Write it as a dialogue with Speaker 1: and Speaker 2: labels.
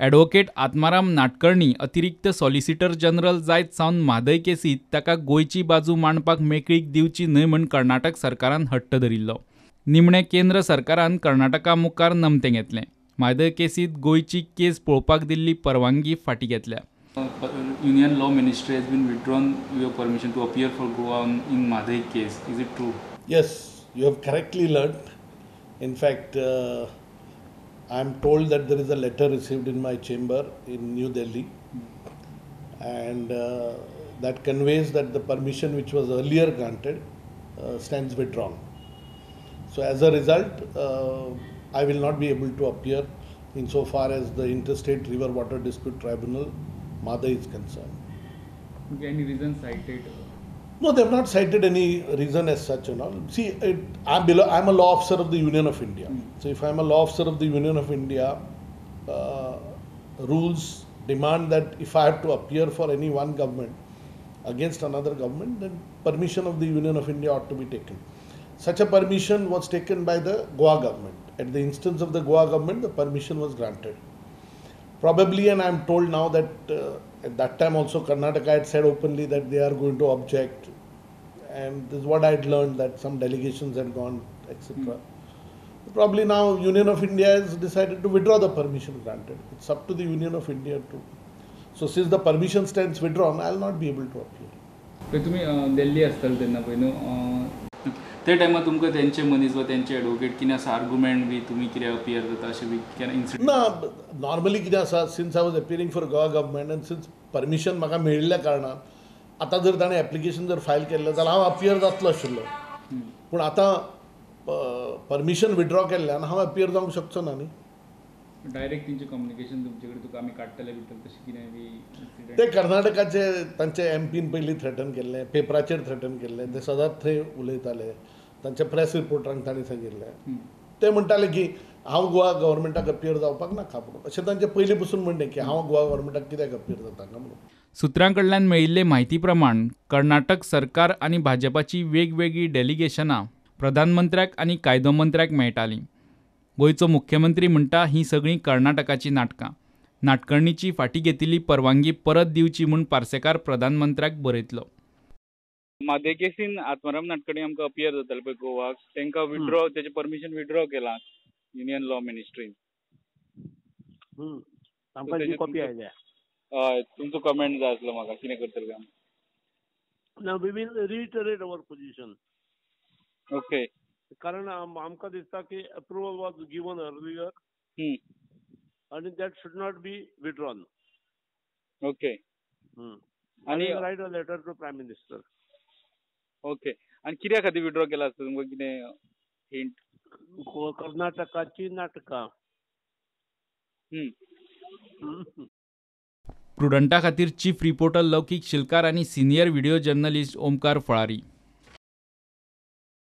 Speaker 1: Advocate Atmaram Natkarni अतिरिक्त solicitor general जायत सावन म्हादय केसीत ताका गोयची बाजू मांडपाक मेकळीक दिवची न्हय म्हूण कर्नाटक सरकारान हट्ट धरिल्लो. निमणे केंद्र सरकारान कर्नाटका मुखार नमतें घेतलें. म्हादय केसीत गोयची केस पळोवपाक दिल्ली परवानगी फाटीं घेतल्या.
Speaker 2: Union Law Ministry has been withdrawn your permission to appear for Goa in Mhadei case. Is it true?
Speaker 3: Yes, you have correctly learnt. In fact, I am told that there is a letter received in my chamber in New Delhi, and that conveys that the permission which was earlier granted stands withdrawn. So as a result, I will not be able to appear insofar as the Interstate River Water Dispute Tribunal, Mhadei, is concerned.
Speaker 2: Okay, any reason cited?
Speaker 3: No, they have not cited any reason as such and all. See, I'm a law officer of the Union of India. So if I'm a law officer of the Union of India, rules demand that if I have to appear for any one government against another government, then permission of the Union of India ought to be taken. Such a permission was taken by the Goa government. At the instance of the Goa government, the permission was granted. Probably, and I am told now that at that time also Karnataka had said openly that they are going to object, and this is what I had learned, that some delegations had gone, etc. Probably now Union of India has decided to withdraw the permission granted. It's up to the Union of India to. So since the permission stands withdrawn, I will not be able to appear.
Speaker 2: पण तुम्ही दिल्ली असताल तेन्ना पळय न्हू, त्या टायमार तुमकां तेंचे मनीस वा तेंचे एडवोकेट कितें आसा आर्ग्युमेंट बी तुमी कितें अपियर जाता अशें बी केन्ना इन्सिडंट?
Speaker 3: ना, नॉर्मली कितें आसा, since I was appearing for Goa government end since permission म्हाका मेळिल्ल्या कारणान आतां जर ताणें एप्लिकेशन जर फायल केल्लें जाल्यार हांव अपियर जातलो आशिल्लो. पूण आतां परमिशन विड्रॉ केल्ल्यान हांव अपियर जावंक शकचो ना न्ही.
Speaker 2: डायरेक्ट तेंचें कम्युनिकेशन तुमचे कडेन तुका आमी काडटले भितर तशें कितें बी इन्सिडंट?
Speaker 3: ते कर्नाटकाचे तांचे एमपीन पयलीं थ्रेटन केल्लें, पेपराचेर थ्रेटन केल्लें, ते सदांच थंय उलयताले. तांच्या प्रेस रिपोर्टरांक तांणी सांगिल्लें, ते म्हणटाले की हांव गोवा गव्हर्मेंटाक अपियर जावपाक नाका म्हणून. अशें तांचें पयलीं पसून म्हणणें की हांव गोवा गव्हर्मेंटाक कित्याक अपियर जाता काय म्हणून.
Speaker 1: सुत्रां कडल्यान मेळिल्ले म्हायती प्रमाण कर्नाटक सरकार आनी भाजपाची वेगवेगळी डेलिगेशनां प्रधानमंत्र्याक आनी कायदो मंत्र्याक मेळटालीं. गोंयचो मुख्यमंत्री म्हणटा ही सगळीं कर्नाटकाची नाटकां. नाटकर्णीची फाटीं घेतिल्ली परवानगी परत दिवची म्हूण पार्सेकार प्रधानमंत्र्याक बरयतलो.
Speaker 2: म्हादय केसीन आत्माराम नाटकर्णी आमकां अपियर जाताले पळय गोवाक, तांकां विड्रॉ तेजें परमिशन विड्रॉ केलां युनियन लॉ मिनिस्ट्रीन.
Speaker 4: आमकां जी कॉपी आयल्या.
Speaker 2: हय, तुमचो कमेंट जाय आसलो म्हाका, कितें करतले आमी?
Speaker 4: ना, we will reiterate our position.
Speaker 2: Okay.
Speaker 4: कारण आमकां दिसता की अप्रुवल वॉज गिवन अर्लियर आनी that should not be withdrawn.
Speaker 2: Okay.
Speaker 4: आनी write a letter to prime minister.
Speaker 2: Okay. आनी कित्या खातीर विड्रॉ केला आसता, तुमकां कितें हिंट?
Speaker 4: कर्नाटकाची नाटकां.
Speaker 1: प्रुडंटा खातीर चीफ रिपोर्टर लौकीक शिलकार आनी senior video journalist Omkar Phalari.